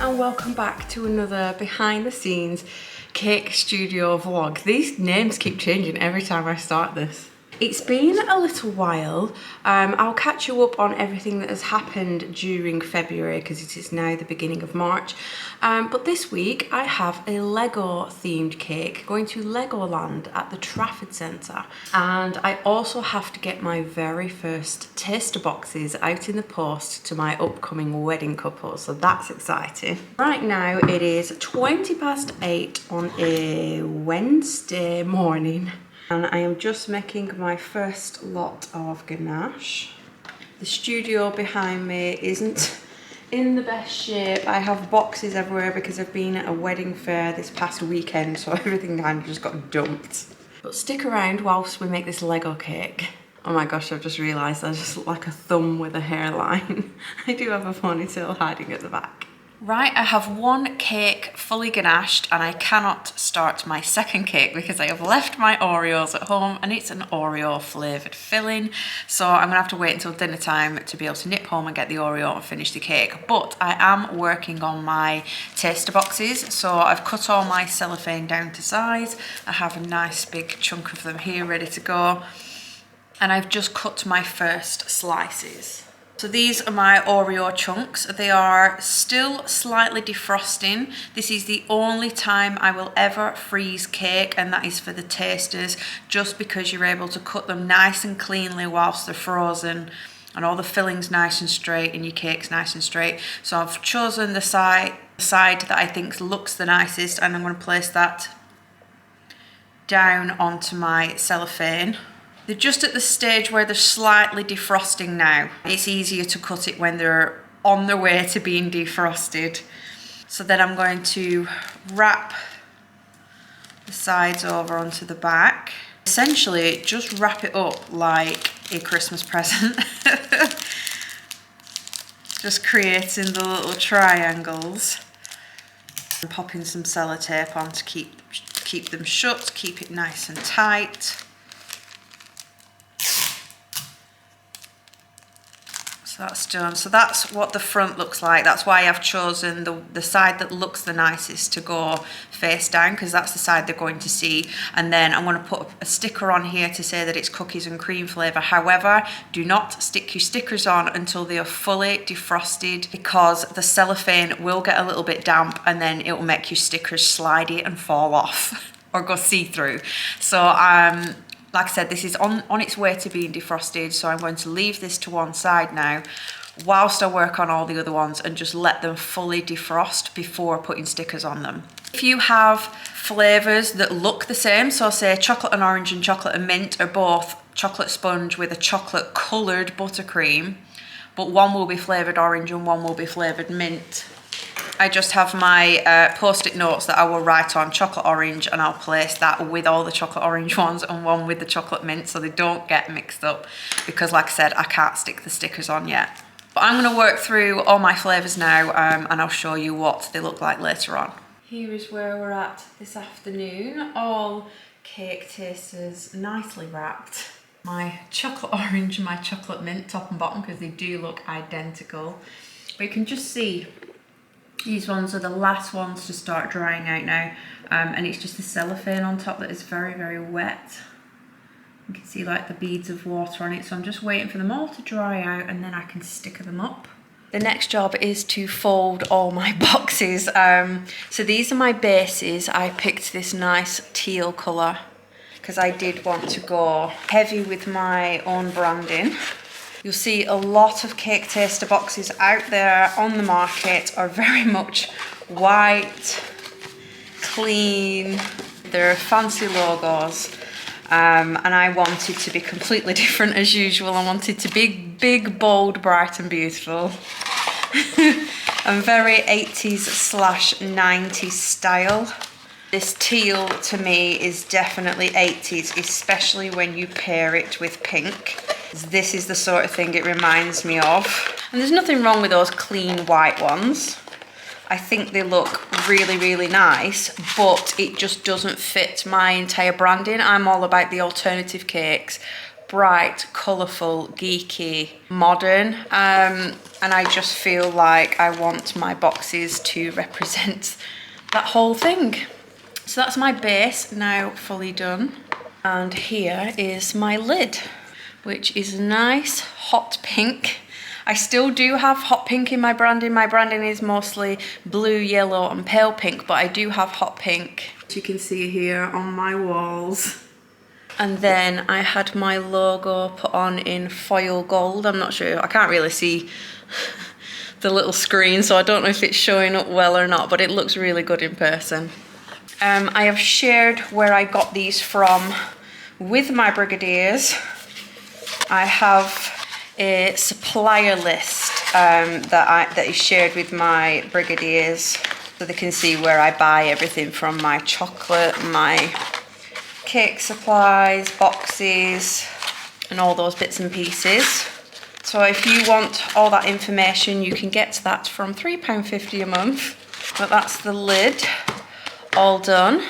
and welcome back to another behind the scenes cake studio vlog. These names keep changing every time I start this. It's been a little while. I'll catch you up on everything that has happened during February because it is now the beginning of March. But this week I have a Lego themed cake going to Legoland at the Trafford Centre. And I also have to get my very first taster boxes out in the post to my upcoming wedding couple. So that's exciting. Right now it is 8:20 on a Wednesday morning. And I am just making my first lot of ganache. The studio behind me isn't in the best shape. I have boxes everywhere because I've been at a wedding fair this past weekend, so everything kind of just got dumped. But stick around whilst we make this Lego cake. Oh my gosh, I've just realised I just look like a thumb with a hairline. I do have a ponytail hiding at the back. Right, I have one cake fully ganached and I cannot start my second cake because I have left my Oreos at home and it's an Oreo flavoured filling. So I'm gonna have to wait until dinner time to be able to nip home and get the Oreo and finish the cake. But I am working on my taster boxes. So I've cut all my cellophane down to size. I have a nice big chunk of them here ready to go. And I've just cut my first slices. So these are my Oreo chunks. They are still slightly defrosting. This is the only time I will ever freeze cake, and that is for the tasters, just because you're able to cut them nice and cleanly whilst they're frozen, and all the filling's nice and straight and your cake's nice and straight. So I've chosen the side that I think looks the nicest, and I'm going to place that down onto my cellophane. They're just at the stage where they're slightly defrosting now. It's easier to cut it when they're on their way to being defrosted. So then I'm going to wrap the sides over onto the back. Essentially, just wrap it up like a Christmas present. Just creating the little triangles. And popping some sellotape on to keep them shut, keep it nice and tight. That's done. So that's what the front looks like. That's why I've chosen the side that looks the nicest to go face down, because that's the side they're going to see. And then I'm going to put a sticker on here to say that it's cookies and cream flavour. However, do not stick your stickers on until they are fully defrosted, because the cellophane will get a little bit damp and then it will make your stickers slidey and fall off or go see-through. So like I said, this is on its way to being defrosted, so I'm going to leave this to one side now whilst I work on all the other ones and just let them fully defrost before putting stickers on them. If you have flavours that look the same, so say chocolate and orange and chocolate and mint are both chocolate sponge with a chocolate coloured buttercream, but one will be flavoured orange and one will be flavoured mint, I just have my post-it notes that I will write on chocolate orange, and I'll place that with all the chocolate orange ones and one with the chocolate mint so they don't get mixed up, because like I said, I can't stick the stickers on yet. But I'm going to work through all my flavours now and I'll show you what they look like later on. Here is where we're at this afternoon. All cake tasters nicely wrapped. My chocolate orange and my chocolate mint top and bottom, because they do look identical. But you can just see these ones are the last ones to start drying out now, and it's just the cellophane on top that is very, very wet. You can see like the beads of water on it, so I'm just waiting for them all to dry out and then I can sticker them up. The next job is to fold all my boxes. So these are my bases. I picked this nice teal colour because I did want to go heavy with my own branding. You'll see a lot of cake taster boxes out there on the market are very much white, clean, they're fancy logos, and I wanted to be completely different as usual. I wanted to be big, bold, bright and beautiful. I'm very 80s/90s style. This teal to me is definitely 80s, especially when you pair it with pink. This is the sort of thing it reminds me of. And there's nothing wrong with those clean white ones. I think they look really, really nice, but it just doesn't fit my entire branding. I'm all about the alternative cakes, bright, colourful, geeky, modern, and I just feel like I want my boxes to represent that whole thing. So that's my base now fully done, and here is my lid, which is a nice hot pink. I still do have hot pink in my branding. My branding is mostly blue, yellow and pale pink, but I do have hot pink, as you can see here on my walls. And then I had my logo put on in foil gold. I'm not sure, I can't really see the little screen, so I don't know if it's showing up well or not, but it looks really good in person. I have shared where I got these from with my brigadiers. I have a supplier list that is shared with my brigadiers, so they can see where I buy everything from: my chocolate, my cake supplies, boxes, and all those bits and pieces. So if you want all that information, you can get that from £3.50 a month. But that's the lid all done.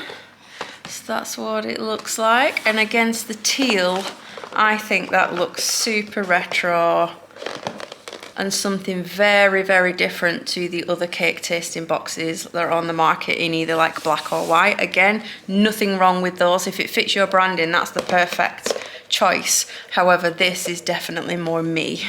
So that's what it looks like. And against the teal, I think that looks super retro and something very, very different to the other cake tasting boxes that are on the market in either like black or white. Again, nothing wrong with those. If it fits your branding, that's the perfect choice. However, this is definitely more me.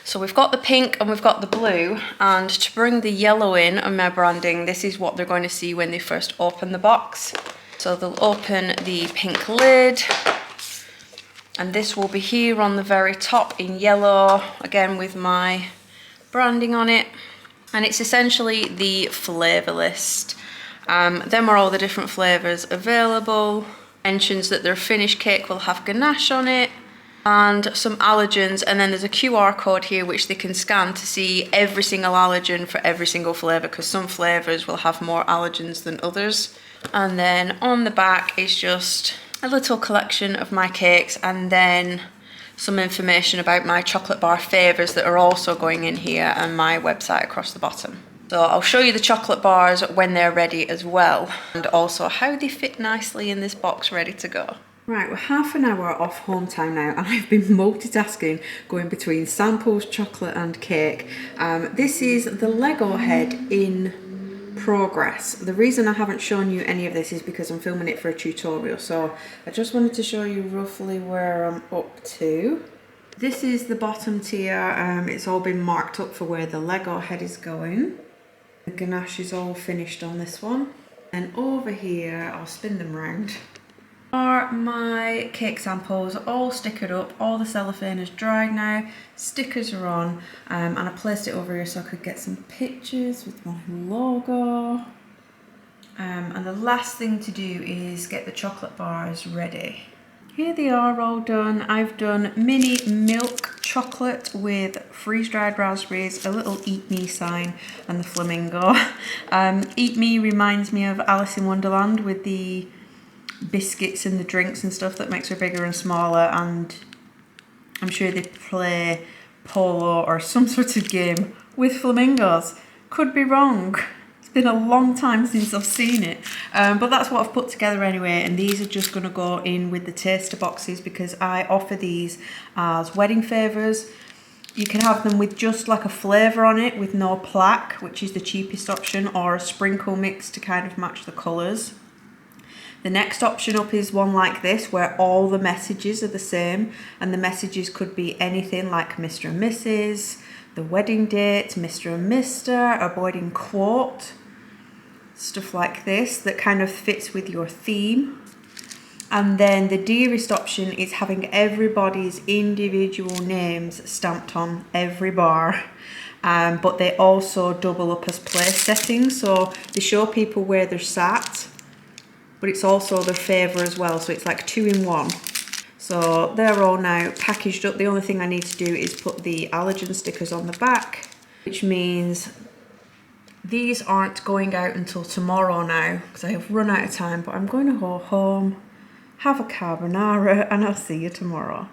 So we've got the pink and we've got the blue, and to bring the yellow in on my branding, this is what they're going to see when they first open the box. So they'll open the pink lid, and this will be here on the very top in yellow, again with my branding on it. And it's essentially the flavour list. Them are all the different flavours available. Mentions that their finished cake will have ganache on it and some allergens, and then there's a QR code here which they can scan to see every single allergen for every single flavour, because some flavours will have more allergens than others. And then on the back is just a little collection of my cakes, and then some information about my chocolate bar favours that are also going in here, and my website across the bottom. So I'll show you the chocolate bars when they're ready as well, and also how they fit nicely in this box ready to go. Right, we're half an hour off home time now, and I've been multitasking, going between samples, chocolate and cake. This is the Lego head in progress. The reason I haven't shown you any of this is because I'm filming it for a tutorial, so I just wanted to show you roughly where I'm up to. This is the bottom tier. It's all been marked up for where the Lego head is going. The ganache is all finished on this one. And over here, I'll spin them round, are my cake samples, all stickered up. All the cellophane is dried now, stickers are on, and I placed it over here so I could get some pictures with my logo. And the last thing to do is get the chocolate bars ready. Here they are all done. I've done mini milk chocolate with freeze-dried raspberries, a little Eat Me sign, and the flamingo. Eat Me reminds me of Alice in Wonderland with the biscuits and the drinks and stuff that makes her bigger and smaller, and I'm sure they play polo or some sort of game with flamingos. Could be wrong. It's been a long time since I've seen it, but that's what I've put together anyway, and these are just going to go in with the taster boxes because I offer these as wedding favours. You can have them with just like a flavour on it with no plaque, which is the cheapest option, or a sprinkle mix to kind of match the colours. The next option up is one like this, where all the messages are the same, and the messages could be anything like Mr. and Mrs., the wedding date, Mr. and Mr., a wedding quote, stuff like this that kind of fits with your theme. And then the dearest option is having everybody's individual names stamped on every bar. But they also double up as place settings, so they show people where they're sat, but it's also their favour as well, so it's like 2 in 1. So they're all now packaged up. The only thing I need to do is put the allergen stickers on the back, which means these aren't going out until tomorrow now because I have run out of time, but I'm going to go home, have a carbonara, and I'll see you tomorrow.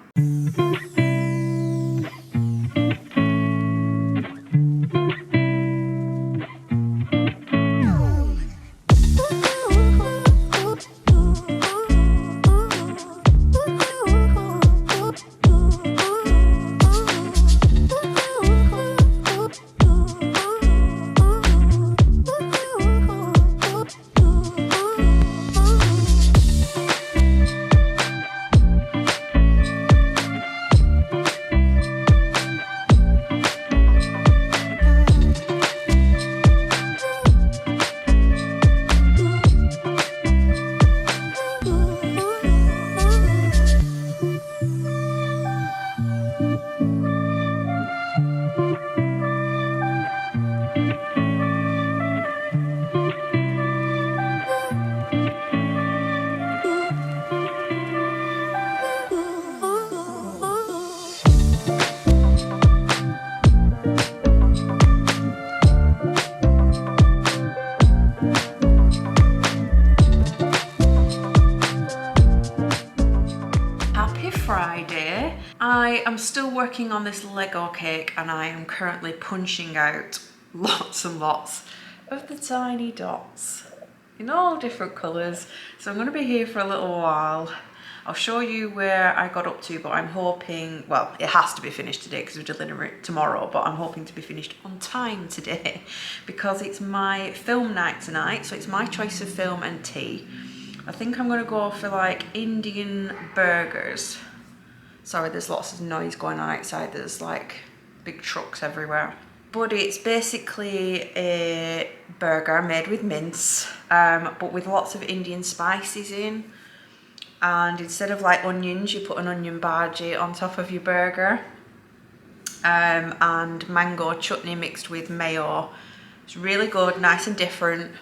Happy Friday. I am still working on this Lego cake and I am currently punching out lots and lots of the tiny dots in all different colours. So I'm going to be here for a little while. I'll show you where I got up to, but I'm hoping, well, it has to be finished today because we deliver it tomorrow, but I'm hoping to be finished on time today because it's my film night tonight. So it's my choice of film and tea. I think I'm going to go for like Indian burgers. Sorry, there's lots of noise going on outside. There's like big trucks everywhere. But it's basically a burger made with mince, but with lots of Indian spices in. And instead of like onions, you put an onion bhaji on top of your burger. And mango chutney mixed with mayo. It's really good, nice and different.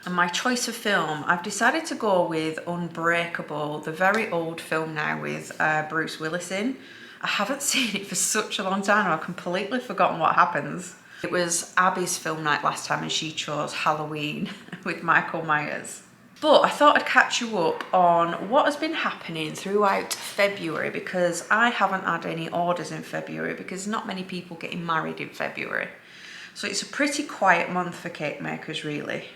And my choice of film, I've decided to go with Unbreakable, the very old film now with Bruce Willis in. I haven't seen it for such a long time, I've completely forgotten what happens. It was Abby's film night last time and she chose Halloween with Michael Myers. But I thought I'd catch you up on what has been happening throughout February because I haven't had any orders in February because not many people getting married in February. So it's a pretty quiet month for cake makers really.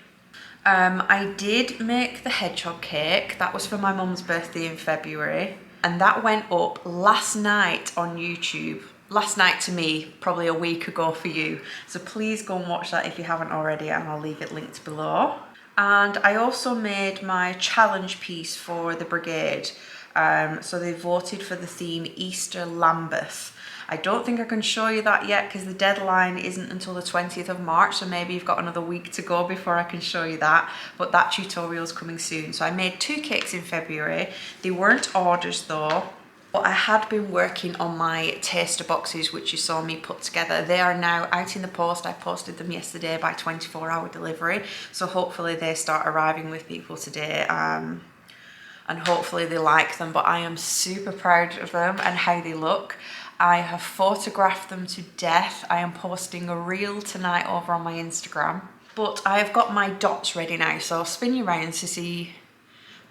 I did make the hedgehog cake. That was for my mum's birthday in February. And that went up last night on YouTube. Last night to me, probably a week ago for you. So please go and watch that if you haven't already and I'll leave it linked below. And I also made my challenge piece for the brigade. So they voted for the theme Easter Lambeth. I don't think I can show you that yet because the deadline isn't until the 20th of March. So maybe you've got another week to go before I can show you that. But that tutorial is coming soon. So I made 2 cakes in February. They weren't orders though. But I had been working on my taster boxes, which you saw me put together. They are now out in the post. I posted them yesterday by 24-hour delivery. So hopefully they start arriving with people today. And hopefully they like them. But I am super proud of them and how they look. I have photographed them to death. I am posting a reel tonight over on my Instagram. But I have got my dots ready now. So I'll spin you around to see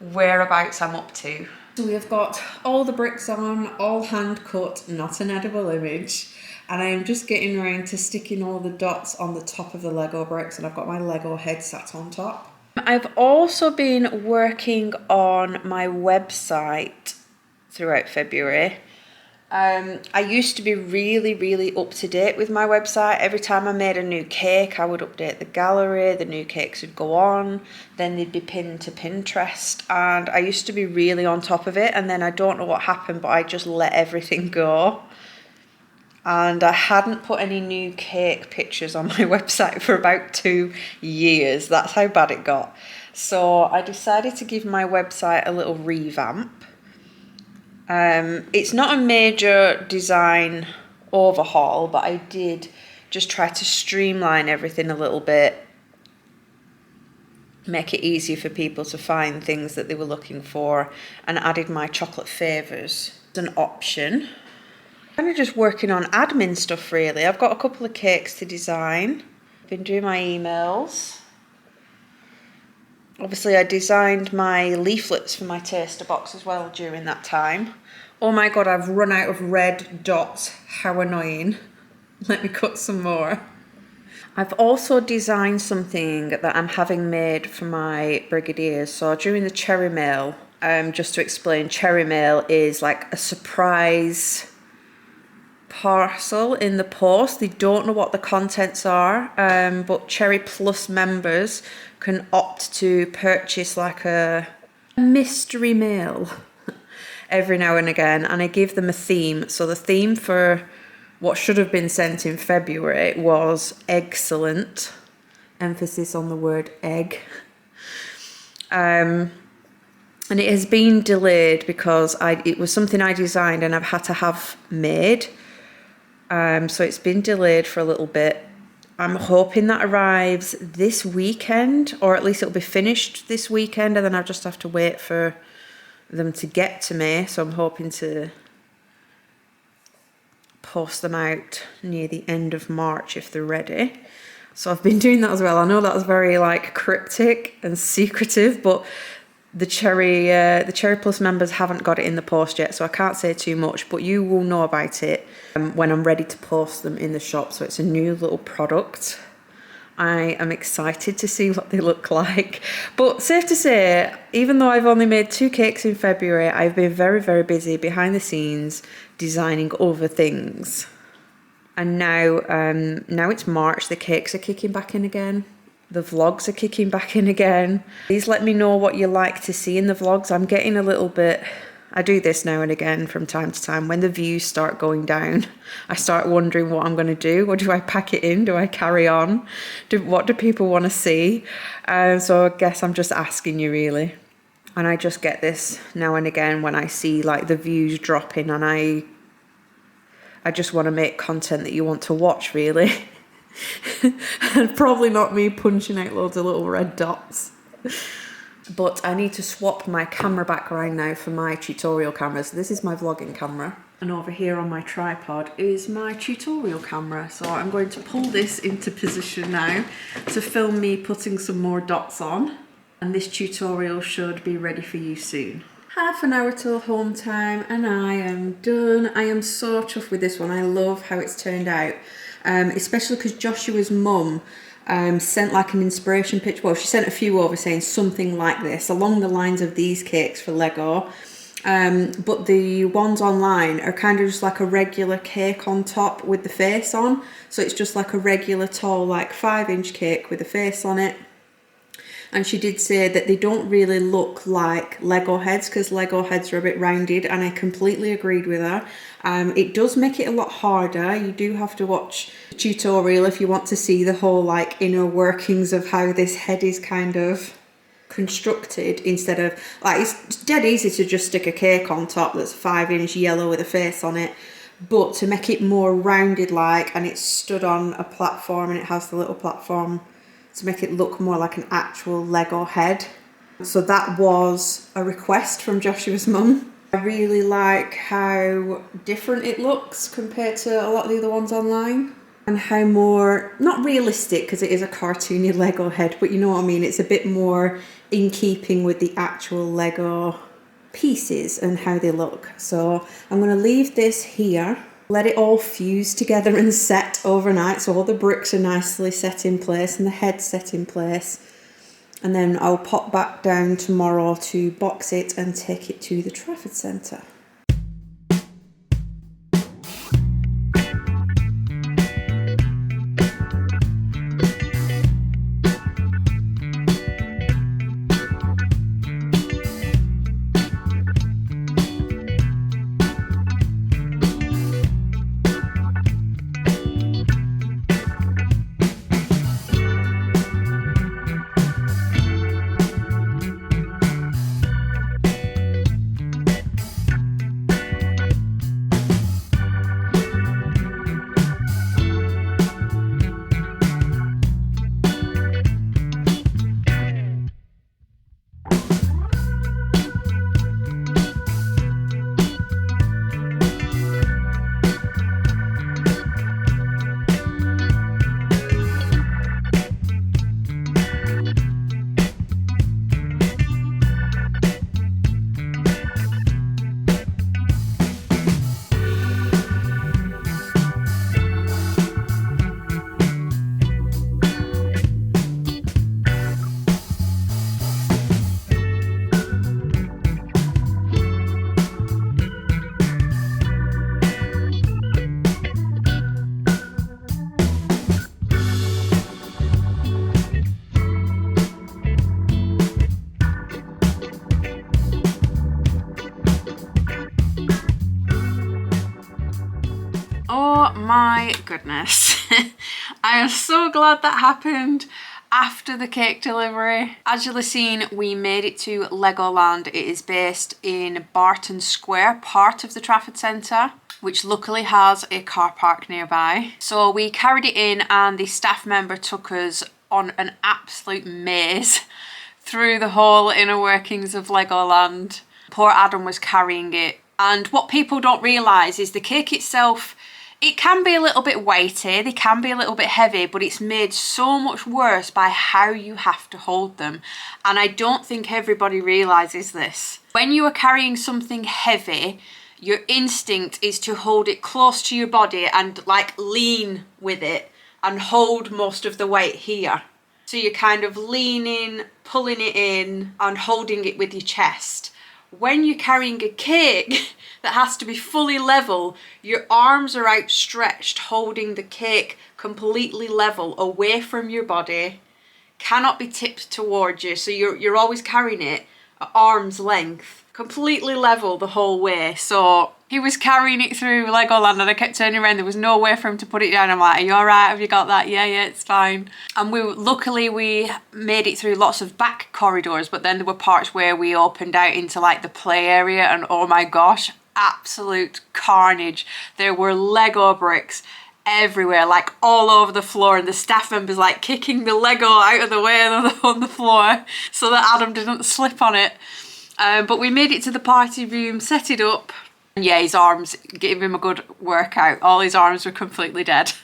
whereabouts I'm up to. So we have got all the bricks on, all hand cut, not an edible image. And I am just getting around to sticking all the dots on the top of the Lego bricks and I've got my Lego head sat on top. I've also been working on my website throughout February. I used to be really up to date with my website. Every time I made a new cake, I would update the gallery, the new cakes would go on, then they'd be pinned to Pinterest, and I used to be really on top of it, and then I don't know what happened, but I just let everything go. And I hadn't put any new cake pictures on my website for about 2 years. That's how bad it got. So I decided to give my website a little revamp. It's not a major design overhaul, but I did just try to streamline everything a little bit, make it easier for people to find things that they were looking for, and added my chocolate favours as an option. I'm kind of just working on admin stuff really. I've got a couple of cakes to design. I've been doing my emails. Obviously I designed my leaflets for my taster box as well during that time. Oh my god, I've run out of red dots. How annoying. Let me cut some more. I've also designed something that I'm having made for my brigadiers. So during the cherry mail, just to explain, cherry mail is like a surprise parcel in the post. They don't know what the contents are, but Cherry Plus members can opt to purchase like a mystery mail every now and again, and I give them a theme. So the theme for what should have been sent in February was excellent, emphasis on the word egg. And it has been delayed because it was something I designed and I've had to have made. So it's been delayed for a little bit. I'm hoping that arrives this weekend, or at least it'll be finished this weekend, and then I'll just have to wait for them to get to me. So I'm hoping to post them out near the end of March if they're ready. So I've been doing that as well. I know that was very like cryptic and secretive, but The Cherry Plus members haven't got it in the post yet, so I can't say too much, but you will know about it when I'm ready to post them in the shop. So it's a new little product. I am excited to see what they look like. But safe to say, even though I've only made 2 cakes in February, I've been very, very busy behind the scenes designing other things. And now it's March, the cakes are kicking back in again. The vlogs are kicking back in again. Please let me know what you like to see in the vlogs. I'm getting a little bit... I do this now and again from time to time. When the views start going down, I start wondering what I'm going to do. Or do I pack it in? Do I carry on? What do people want to see? So I guess I'm just asking you, really. And I just get this now and again when I see like the views dropping, and I just want to make content that you want to watch, really. And probably not me punching out loads of little red dots. But I need to swap my camera background now for my tutorial camera. So this is my vlogging camera. And over here on my tripod is my tutorial camera. So I'm going to pull this into position now to film me putting some more dots on. And this tutorial should be ready for you soon. Half an hour till home time and I am done. I am so chuffed with this one. I love how it's turned out. Especially because Joshua's mum sent like an inspiration picture. Well, she sent a few over saying something like this, along the lines of these cakes for Lego. But the ones online are kind of just like a regular cake on top with the face on. So it's just like a regular tall, like 5-inch cake with a face on it. And she did say that they don't really look like Lego heads because Lego heads are a bit rounded, and I completely agreed with her. It does make it a lot harder. You do have to watch the tutorial if you want to see the whole like inner workings of how this head is kind of constructed, instead of like, it's dead easy to just stick a cake on top that's 5-inch yellow with a face on it. But to make it more rounded like, and it's stood on a platform and it has the little platform to make it look more like an actual Lego head. So that was a request from Joshua's mum. I really like how different it looks compared to a lot of the other ones online, and how more, not realistic because it is a cartoony Lego head, but you know what I mean, it's a bit more in keeping with the actual Lego pieces and how they look. So I'm going to leave this here, let it all fuse together and set overnight so all the bricks are nicely set in place and the head's set in place. And then I'll pop back down tomorrow to box it and take it to the Trafford Centre. Oh my goodness. I am so glad that happened after the cake delivery. As you'll have seen, we made it to Legoland. It is based in Barton Square, part of the Trafford Centre, which luckily has a car park nearby. So we carried it in and the staff member took us on an absolute maze through the whole inner workings of Legoland. Poor Adam was carrying it. And what people don't realise is the cake itself It can be a little bit weighty, they can be a little bit heavy, but it's made so much worse by how you have to hold them. And I don't think everybody realises this. When you are carrying something heavy, your instinct is to hold it close to your body and like lean with it and hold most of the weight here. So you're kind of leaning, pulling it in and holding it with your chest. When you're carrying a cake that has to be fully level, your arms are outstretched, holding the cake completely level away from your body, cannot be tipped towards you. So you're always carrying it at arm's length, completely level the whole way. So he was carrying it through Legoland and I kept turning around. There was no way for him to put it down. I'm like, are you all right? Have you got that? Yeah, it's fine. And luckily we made it through lots of back corridors, but then there were parts where we opened out into like the play area and oh my gosh, absolute carnage. There were Lego bricks everywhere, like all over the floor, and the staff members like kicking the Lego out of the way on the floor so that Adam didn't slip on it. But we made it to the party room, set it up. And yeah, his arms gave him a good workout. All his arms were completely dead.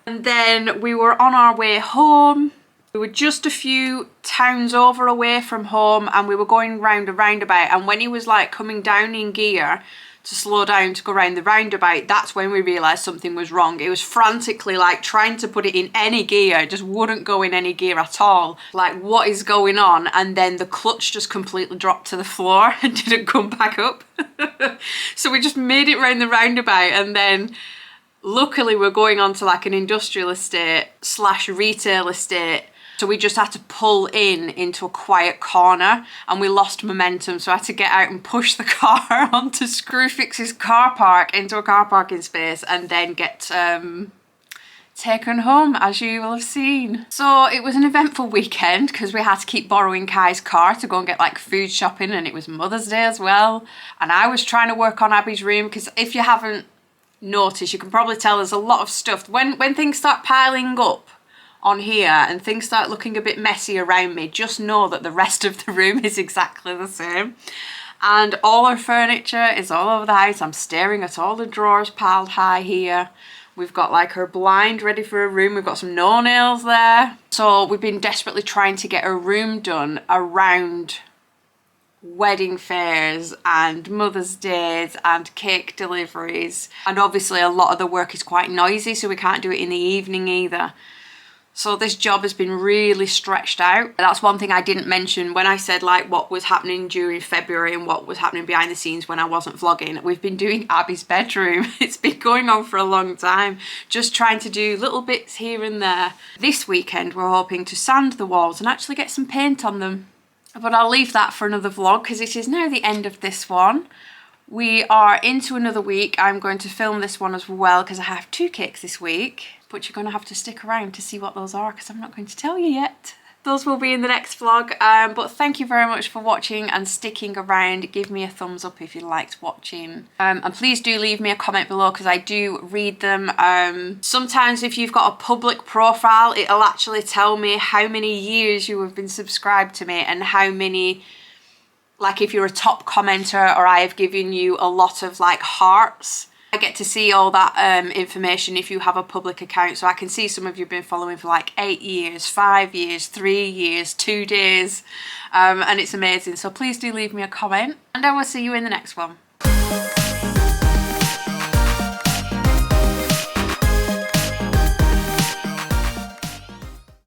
And then we were on our way home. We were just a few towns over away from home and we were going round a roundabout. And when he was like coming down in gear to slow down to go round the roundabout, that's when we realised something was wrong. It was frantically like trying to put it in any gear, it just wouldn't go in any gear at all. Like, what is going on? And then the clutch just completely dropped to the floor and didn't come back up. So we just made it round the roundabout, and then luckily we're going on to like an industrial estate / retail estate. So we just had to pull into a quiet corner and we lost momentum. So I had to get out and push the car onto Screwfix's car park into a car parking space and then get taken home, as you will have seen. So it was an eventful weekend because we had to keep borrowing Kai's car to go and get like food shopping, and it was Mother's Day as well. And I was trying to work on Abby's room because if you haven't noticed, you can probably tell there's a lot of stuff. When things start piling up on here and things start looking a bit messy around me, just know that the rest of the room is exactly the same. And all our furniture is all over the house. I'm staring at all the drawers piled high here. We've got like her blind ready for a room. We've got some no-nails there. So we've been desperately trying to get a room done around wedding fairs and Mother's Days and cake deliveries. And obviously a lot of the work is quite noisy, so we can't do it in the evening either. So this job has been really stretched out. That's one thing I didn't mention when I said like what was happening during February and what was happening behind the scenes when I wasn't vlogging. We've been doing Abby's bedroom. It's been going on for a long time, just trying to do little bits here and there. This weekend we're hoping to sand the walls and actually get some paint on them. But I'll leave that for another vlog because it is now the end of this one. We are into another week. I'm going to film this one as well because I have 2 cakes this week. But you're going to have to stick around to see what those are because I'm not going to tell you yet. Those will be in the next vlog. But thank you very much for watching and sticking around. Give me a thumbs up if you liked watching. And please do leave me a comment below because I do read them. Sometimes if you've got a public profile, it'll actually tell me how many years you have been subscribed to me and how many, like if you're a top commenter or I have given you a lot of like hearts. I get to see all that information if you have a public account, so I can see some of you have been following for like 8 years, 5 years, 3 years, 2 days, and it's amazing. So please do leave me a comment and I will see you in the next one.